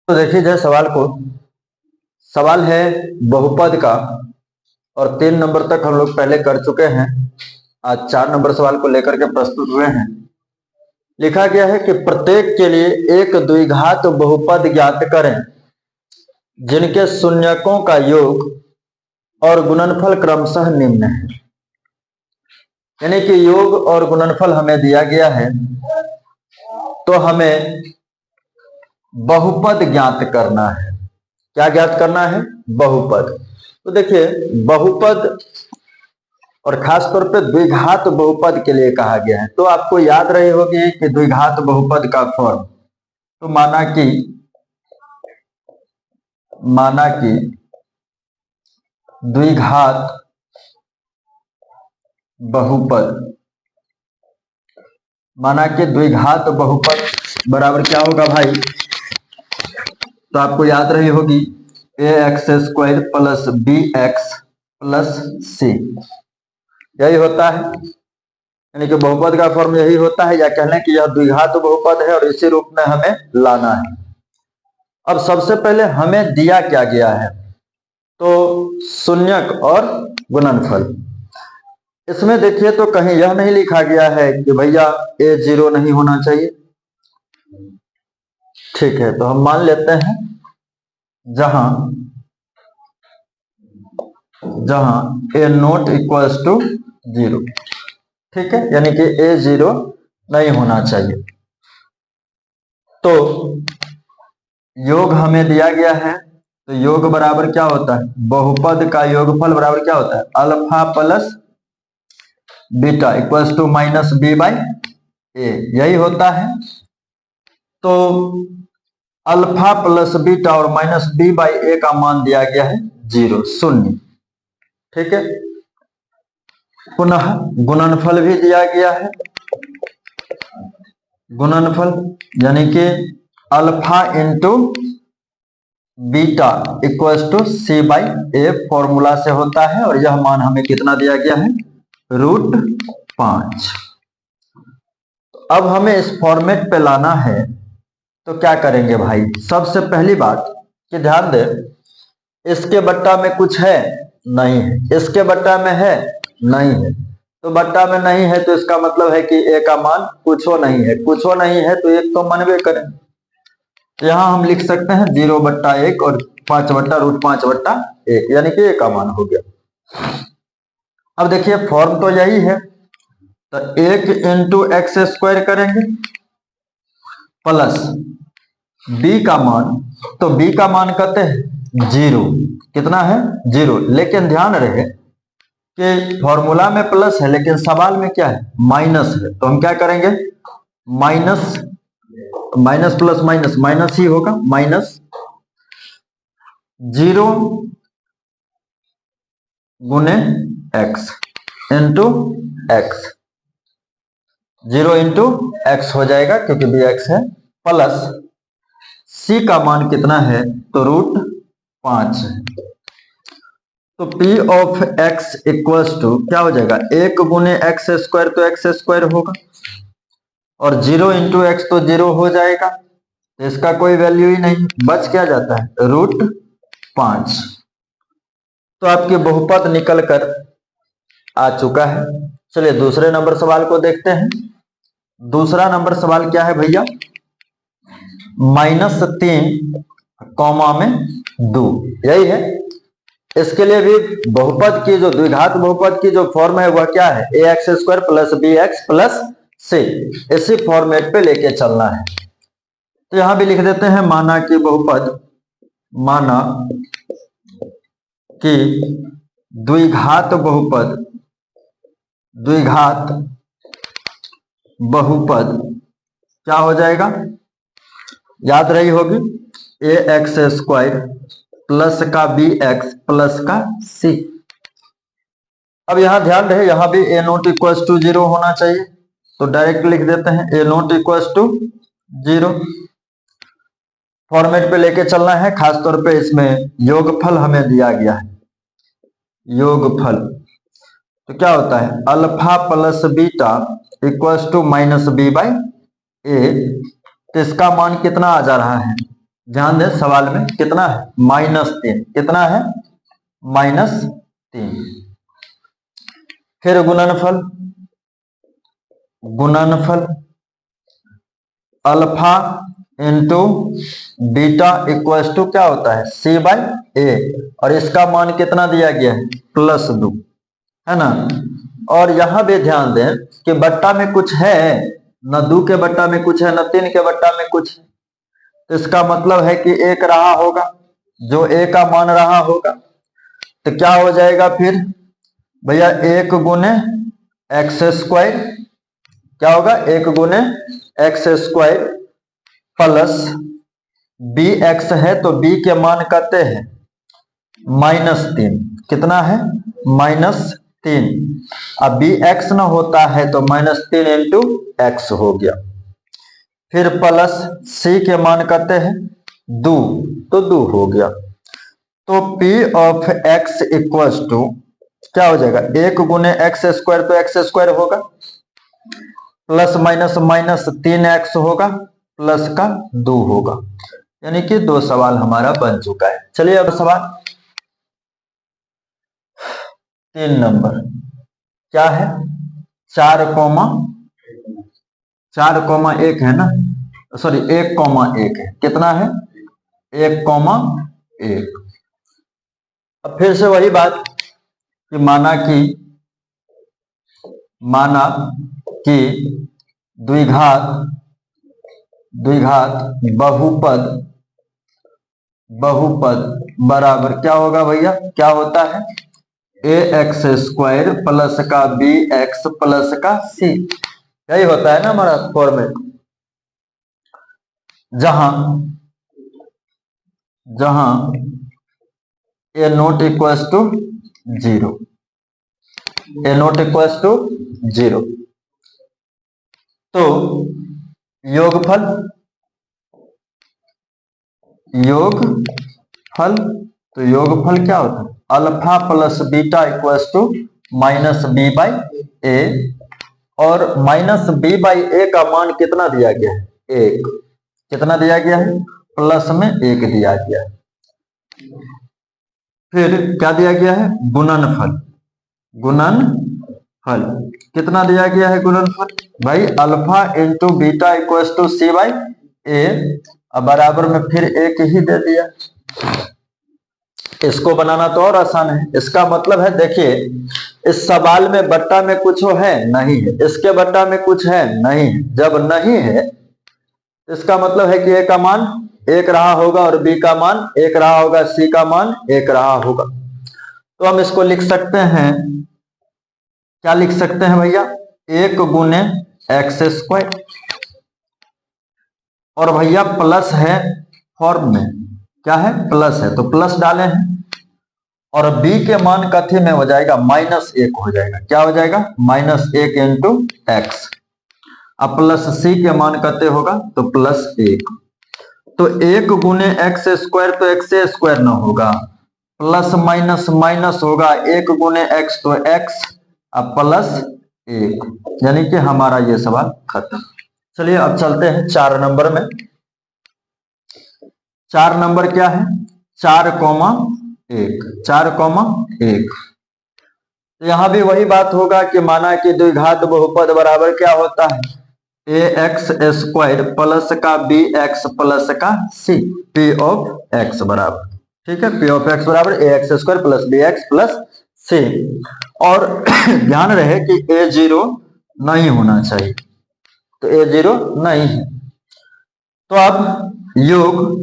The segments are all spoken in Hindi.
तो देखिए जाए सवाल है बहुपद का, और 3 नंबर तक हम लोग पहले कर चुके हैं। आज 4 नंबर सवाल को लेकर के प्रस्तुत हुए हैं। लिखा गया है कि प्रत्येक के लिए एक द्विघात बहुपद ज्ञात करें जिनके शून्यकों का योग और गुणनफल क्रमशः निम्न है। यानी कि योग और गुणनफल हमें दिया गया है, तो हमें बहुपद ज्ञात करना है। क्या ज्ञात करना है? बहुपद। तो देखिए बहुपद और खास तौर पे द्विघात बहुपद के लिए कहा गया है। तो आपको याद रही होगी कि द्विघात बहुपद का फॉर्म, तो माना कि द्विघात बहुपद, माना कि द्विघात बहुपद बराबर क्या होगा भाई? तो आपको याद रही होगी ax² plus bx plus c, यही होता है। यानी कि बहुपद का फॉर्म यही होता है, या कह लें कि यह द्विघात बहुपद है और इसी रूप में हमें लाना है। अब सबसे पहले हमें दिया क्या गया है? तो शून्यक और गुणनफल। इसमें देखिए तो कहीं यह नहीं लिखा गया है कि भैया a 0 नहीं होना चाहिए। ठीक है, तो हम मान लेते हैं जहां a नॉट इक्वल्स टू 0। ठीक है, यानी कि a 0 नहीं होना चाहिए। तो योग हमें दिया गया है, तो योग बराबर क्या होता है? बहुपद का योगफल बराबर क्या होता है? Alpha plus beta equals to minus B by A, यही होता है। तो अल्फा प्लस बीटा और माइनस बी बाई ए का मान दिया गया है 0, शून्य। ठीक है, पुनः गुणनफल भी दिया गया है। गुणनफल यानी कि alpha into beta equals to C by a formula से होता है, और यह मान हमें कितना दिया गया है? √5। अब हमें इस फॉर्मेट पे लाना है, तो क्या करेंगे भाई? सबसे पहली बात कि ध्यान दे, इसके बट्टा में कुछ है? नहीं है। इसके बट्टा में है? नहीं है। तो बट्टा में नहीं है तो इसका मतलब है कि ए का मान कुछो नहीं है। कुछो नहीं है तो 1 तो मनवे करें। यहां हम लिख सकते हैं 0/1 और 5/√5/1, यानी कि ए का मान हो गया। अब देखिए फॉर्म तो यही है, तो 1 इंटू x² करेंगे प्लस b का मान, तो b का मान कहते हैं 0। कितना है? 0। लेकिन ध्यान रहे कि फॉर्मूला में प्लस है लेकिन सवाल में क्या है? माइनस है। तो हम क्या करेंगे? माइनस प्लस माइनस माइनस ही होगा। माइनस 0 गुने x into x, 0 into x हो जाएगा क्योंकि bx है, प्लस c का मान कितना है? तो √5 है। तो p of x equals to क्या हो जाएगा? 1 गुने x² तो x² होगा, और 0 इंटू एक्स तो 0 हो जाएगा, तो इसका कोई वैल्यू ही नहीं। बच क्या जाता है? √5। तो आपके बहुपद निकल कर आ चुका है। चलिए दूसरे नंबर सवाल को देखते हैं। दूसरा नंबर सवाल क्या है भैया? -3 कॉमा में 2, यही है। इसके लिए भी बहुपद की जो द्विघात बहुपद की जो फॉर्म है वह क्या है? ax² plus bx plus c, इसी फॉर्मेट पे लेके चलना है। तो यहां भी लिख देते हैं माना कि द्विघात बहुपद क्या हो जाएगा? याद रही होगी ax² प्लस का bx प्लस का c। अब यहां ध्यान रहे, यहां भी a नॉट इक्वल्स टू 0 होना चाहिए, तो डायरेक्ट लिख देते हैं a not equals to 0। Format पे लेके चलना है। खास तौर पे इसमें योगफल हमें दिया गया है। योगफल तो क्या होता है? Alpha plus beta equals to minus B by A. तो इसका मान कितना आ जा रहा है? ध्यान दें सवाल में कितना है, -3। कितना है, -3। फिर गुणनफल, गुणनफल alpha into beta equal to क्या होता है, C/A, और इसका मान कितना दिया गया है, +2, है ना। और यहां भी ध्यान दें कि बट्टा में कुछ है, न 2 के बट्टा में कुछ है, न 3 के बट्टा में कुछ है, तो इसका मतलब है कि 1 रहा होगा, जो A का मान रहा होगा। तो क्या हो जाएगा फिर भैया, 1 गुने एक्स स्क्वायर, क्या होगा, 1 गुने एक्स स्क्वायर प्लस bx है, तो b के मान कहते हैं -3। कितना है, -3। अब bx ना होता है तो -3 इंटू एक्स हो गया। फिर प्लस c के मान कहते हैं 2, तो 2 हो गया। तो p of x equals to क्या हो जाएगा, 1 गुने एक्स स्क्वायर, तो एक्स स्क्वायर होगा, प्लस माइनस माइनस 3x होगा, प्लस का 2 होगा। यानी कि 2 सवाल हमारा बन चुका है। चलिए अब सवाल 3 नंबर क्या है, 4,1 है ना, सॉरी 1,1 है। कितना है, 1,1। अब फिर से वही बात कि माना कि द्विघात बहुपद बराबर क्या होगा भैया, क्या होता है, ax स्क्वायर प्लस का bx प्लस का c। यही होता है ना हमारा फॉर्मेट, जहां a not equals to 0, a not equals to 0। तो योगफल क्या होता है, alpha plus beta equals to -b/a, और -b/a का मान कितना दिया गया है, 1। कितना दिया गया है, प्लस में 1 दिया गया है। फिर क्या दिया गया है, गुणनफल कितना दिया गया है, गुणनफल भाई alpha into beta equals to C/A, बराबर में फिर 1 ही दे दिया। इसको बनाना तो और आसान है। इसका मतलब है, देखिए इस सवाल में बट्टा में कुछ है, नहीं है, इसके बट्टा में कुछ है, नहीं है। जब नहीं है इसका मतलब है कि a का मान 1 रहा होगा, और b का मान 1 रहा होगा, c का मान 1 रहा होगा। तो हम इसको लिख सकते हैं, क्या लिख सकते हैं भैया, 1 गुने एक्स स्क्वायर, और भैया प्लस है फॉर्म में, क्या है, प्लस है, तो प्लस डाले हैं, और b के मान कथी में हो जाएगा, -1 हो जाएगा। क्या हो जाएगा, -1 इंटू एक्स, अब प्लस c के मान कते होगा, तो +1। तो 1 गुने एक्स स्क्वायर, तो एक्स स्क्वायर ना होगा, प्लस माइनस माइनस होगा, 1 गुने एक्स तो एक्स, अब +1, यानी कि हमारा ये सवाल खत्म। चलिए अब चलते हैं 4 नंबर में। 4 नंबर क्या है, 4,1। तो यहां भी वही बात होगा कि माना कि द्विघात बहुपद बराबर क्या होता है, ax स्क्वायर प्लस का bx प्लस का c, p ऑफ x बराबर, ठीक है, p ऑफ x बराबर ax square plus bx plus c। और ध्यान रहे कि a0 नहीं होना चाहिए, तो a0 नहीं है। तो अब योग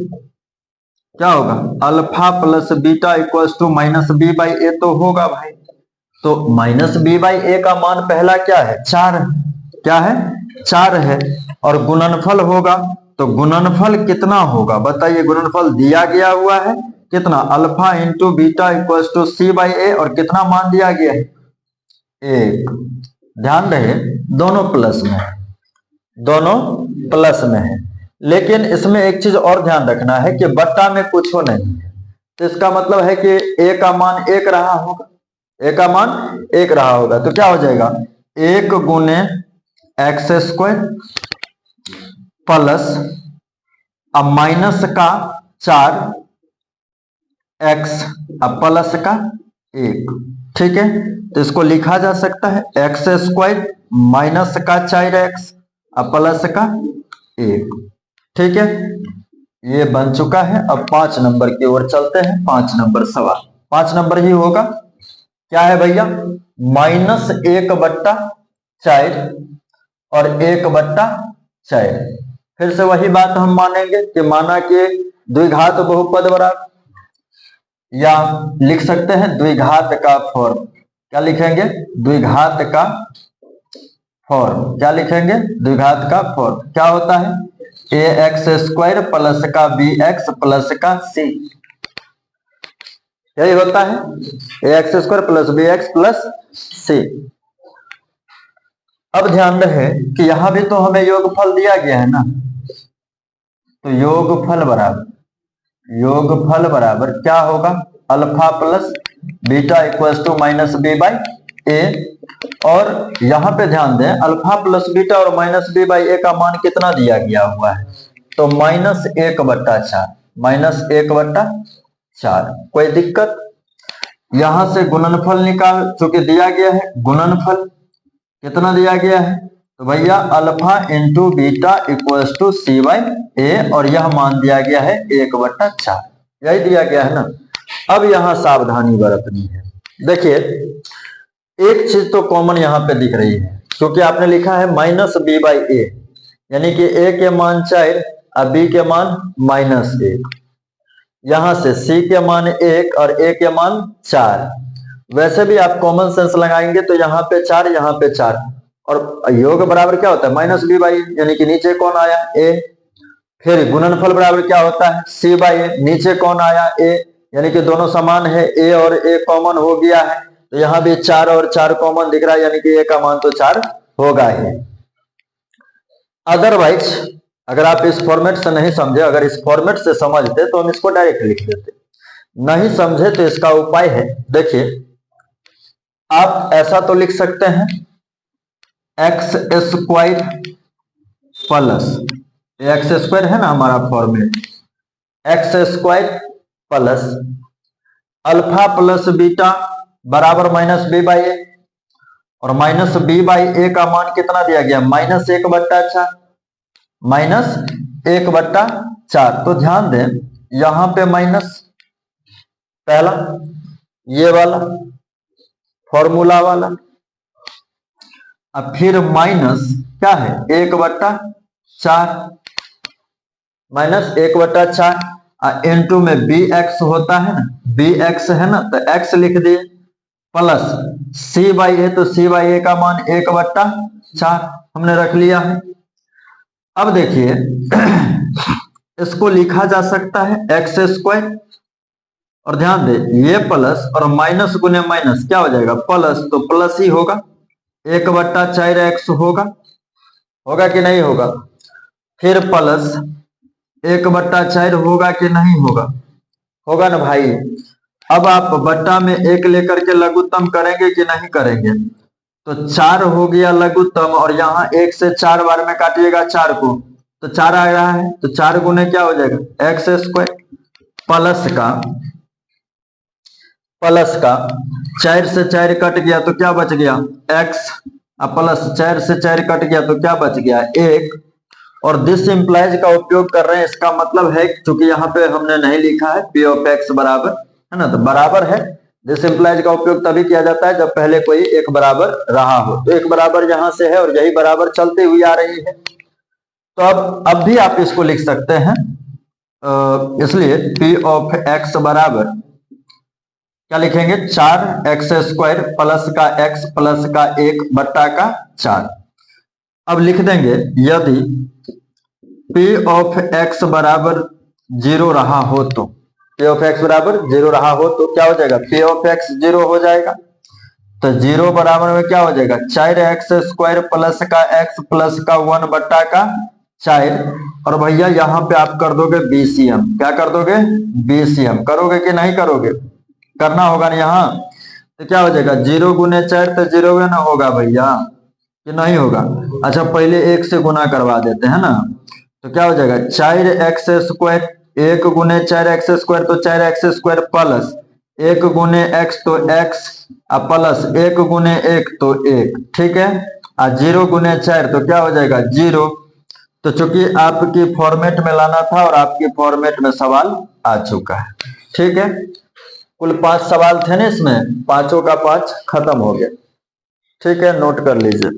क्या होगा, alpha plus beta equals to -b/a तो होगा भाई। तो -b/a का मान पहला क्या है, 4, क्या है, 4 है। और गुणनफल होगा, तो गुणनफल कितना होगा बताइए, गुणनफल दिया गया हुआ है कितना, alpha into beta equals to c/a, और कितना मान दिया गया है, 1। ध्यान रहे दोनों प्लस में है, लेकिन इसमें एक चीज और ध्यान रखना है कि बट्टा में कुछ हो नहीं है, तो इसका मतलब है कि a का मान 1 रहा होगा, तो क्या हो जाएगा, 1 गुने एक्स स्क्वायर प्लस अब माइनस का 4 एक्स अब प्लस का 1, ठीक है। तो इसको लिखा जा सकता है एक्स स्क्वायर माइनस का 4x अब प्लस का 1, ठीक है। ये बन चुका है। अब 5 नंबर की ओर चलते हैं। 5 नंबर सवाल 5 नंबर ही होगा। क्या है भैया? -1/4 और 1/4। फिर से वही बात हम मानेंगे कि माना कि द्विघात बहुपद बराबर, या लिख सकते हैं द्विघात का फॉर्म। क्या लिखेंगे? द्विघात का फॉर्म। क्या लिखेंगे? द्विघात का फॉर्म। क्या होता है? ax² प्लस का bx प्लस का c, यही होता है ax² plus bx plus c। अब ध्यान रहे कि यहां भी तो हमें योगफल दिया गया है ना, तो योगफल बराबर क्या होगा? Alpha plus beta equals to minus B by A. और यहां पे ध्यान दें अल्फा प्लस बीटा और माइनस बी बाई ए का मान कितना दिया गया हुआ है? तो -1/4, -1/4। कोई दिक्कत? यहां से गुणनफल निकाल, चूंकि दिया गया है गुणनफल कितना दिया गया है, तो भैया alpha into beta equals to C by A, और यह मान दिया गया है 1/4, यही दिया गया है ना। अब यहां सावधानी बरतनी है। देखिए एक चीज तो कॉमन यहां पे दिख रही है, क्योंकि आपने लिखा है -b बाई ए, यानी कि a के मान 4 और b के मान -1। यहां से c के मान 1 और a के मान 4। वैसे भी आप कॉमन सेंस लगाएंगे तो यहाँ पे 4 यहाँ पे 4, और योग बराबर क्या होता है? -b बाई, यानी कि नीचे कौन आया? a। फिर गुणनफल बराबर क्या होता है? c बाई ए, नीचे कौन आया? a, यानी कि दोनों समान है, a और a कॉमन हो गया है, तो यहाँ भी 4 और 4 कॉमन दिख रहा है, यानी कि a का मान तो 4 होगा ही। अदरवाइज अगर आप इस फॉर्मेट से नहीं समझे, अगर इस फॉर्मेट से समझते तो हम इसको डायरेक्ट लिख देते, नहीं समझे तो इसका उपाय है। देखिए आप ऐसा तो लिख सकते हैं x² प्लस, x² है ना हमारा format, x² plus alpha plus beta बराबर -b बाई ए, और -b बाई ए का मान कितना दिया गया? -1/4, -1/4। तो ध्यान दें यहां पे माइनस पहला ये वाला फॉर्मूला वाला, अब फिर माइनस क्या है? 1/4, -1/4 इनटू में bx होता है ना, bx है ना, तो x लिख दिए, प्लस c बाई ए, तो c बाई ए का मान 1/4 हमने रख लिया है। अब देखिए इसको लिखा जा सकता है x², और ध्यान दे ये प्लस और माइनस गुने माइनस क्या हो जाएगा? प्लस, तो प्लस ही होगा, 1/4x होगा कि नहीं होगा? फिर प्लस 1/4 होगा कि नहीं होगा? होगा ना भाई। अब आप बट्टा में 1 लेकर के लघुत्तम करेंगे कि नहीं करेंगे? तो 4 हो गया लघुत्तम, और यहाँ 1 से 4 बार में काटिएगा 4 को, तो 4 आ रहा है, तो 4 गुने क्या हो जाएगा? x² प्लस का 4 से 4 कट गया तो क्या बच गया? x, प्लस 4 से 4 कट गया तो क्या बच गया? 1। और दिस इंप्लाइज का उपयोग कर रहे हैं, इसका मतलब है क्योंकि यहाँ पे हमने नहीं लिखा है p ऑफ x बराबर, है ना, तो बराबर है। दिस इंप्लाइज का उपयोग तभी किया जाता है जब पहले कोई एक बराबर रहा हो, तो एक बराबर यहां से है और यही बराबर चलते हुई आ रही है। तो अब भी आप इसको लिख सकते हैं, इसलिए p ऑफ x बराबर क्या लिखेंगे? 4x² प्लस का x प्लस का 1/4। अब लिख देंगे यदि p ऑफ x बराबर 0 रहा हो तो, p ऑफ x बराबर 0 रहा हो तो क्या हो जाएगा? p ऑफ x 0 हो जाएगा, तो 0 बराबर में क्या हो जाएगा? 4x² प्लस का x प्लस का 1/4। और भैया यहाँ पे आप कर दोगे BCM, क्या कर दोगे? BCM करोगे कि नहीं करोगे? करना होगा ना यहाँ, तो क्या हो जाएगा? 0 गुने 4 तो 0 ना होगा भैया, कि नहीं होगा? अच्छा पहले 1 से गुना करवा देते हैं ना, तो क्या हो जाएगा 4x², 1 × 4x² तो 4x² प्लस 1 × x तो x प्लस 1 × 1 तो 1, ठीक है। 0 × 4 तो क्या हो जाएगा 0। तो चूंकि आपकी फॉर्मेट में लाना था और आपकी फॉर्मेट में सवाल आ चुका है, ठीक है। कुल 5 सवाल थे ना इसमें, पांचों का 5 खत्म हो गया, ठीक है, नोट कर लीजिए।